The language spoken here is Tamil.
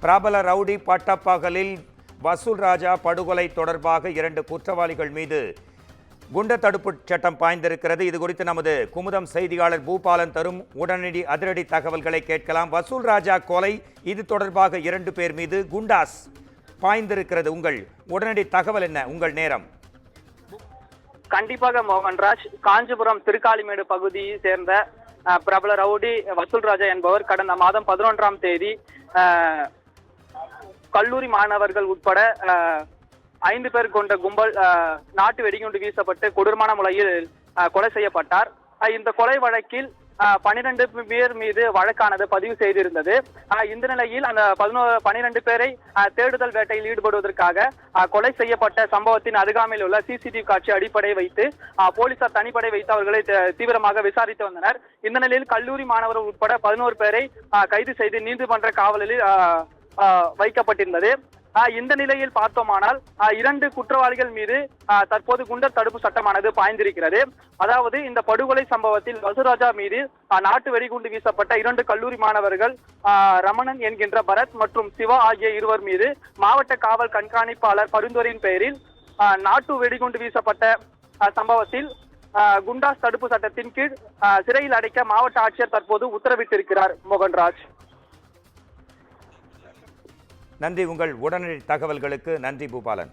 பிரபல ரவுடி பட்டப்பகலில் வசூல் ராஜா படுகொலை தொடர்பாக 2 குற்றவாளிகள் மீது குண்டர் தடுப்பு சட்டம் பாய்ந்திருக்கிறது. இது குறித்து நமது குமுதம் செய்தியாளர் பூபாலன் தரும் உடனடி அதிரடி தகவல்களை கேட்கலாம். வசூல் ராஜா கொலை, இது தொடர்பாக 2 பேர் மீது குண்டாஸ் பாய்ந்திருக்கிறது. உங்கள் உடனடி தகவல் என்ன? உங்கள் நேரம். கண்டிப்பாக மோகன்ராஜ், காஞ்சிபுரம் திருக்காலிமேடு பகுதியை சேர்ந்த பிரபல ரவுடி வசூல் ராஜா என்பவர் கடந்த மாதம் 11ஆம் தேதி கல்லூரி மாணவர்கள் உட்பட 5 பேர் கொண்ட கும்பல் நாட்டு வெடிகுண்டு வீசப்பட்டு கொடூரமான முறையில் கொலை செய்யப்பட்டார். இந்த கொலை வழக்கில் 12 பேர் மீது வழக்கானது பதிவு செய்திருந்தது. இந்த நிலையில் அந்த 12 பேரை தேடுதல் வேட்டையில் ஈடுபடுவதற்காக கொலை செய்யப்பட்ட சம்பவத்தின் அருகாமையில் உள்ள சிசிடிவி காட்சி அடிப்படை வைத்து போலீசார் தனிப்படை வைத்து அவர்களை தீவிரமாக விசாரித்து வந்தனர். இந்த நிலையில் கல்லூரி மாணவர்கள் உட்பட 11 பேரை கைது செய்து நீதிமன்ற காவலில் வைக்கப்பட்டிருந்தது. இந்த நிலையில் பார்த்தோமானால் 2 குற்றவாளிகள் மீது தற்போது குண்டர் தடுப்பு சட்டமானது பாய்ந்திருக்கிறது. அதாவது இந்த படுகொலை சம்பவத்தில் வசூராஜா மீது நாட்டு வெடிகுண்டு வீசப்பட்ட 2 கல்லூரி மாணவர்கள் ரமணன் என்கின்ற பரத் மற்றும் சிவா ஆகிய இருவர் மீது மாவட்ட காவல் கண்காணிப்பாளர் பரிந்துரையின் பெயரில் நாட்டு வெடிகுண்டு வீசப்பட்ட சம்பவத்தில் குண்டாஸ் தடுப்பு சட்டத்தின் கீழ் சிறையில் அடைக்க மாவட்ட ஆட்சியர் தற்போது உத்தரவிட்டிருக்கிறார். மோகன்ராஜ், நன்றி. உங்கள் உடனடி தகவல்களுக்கு நன்றி பூபாலன்.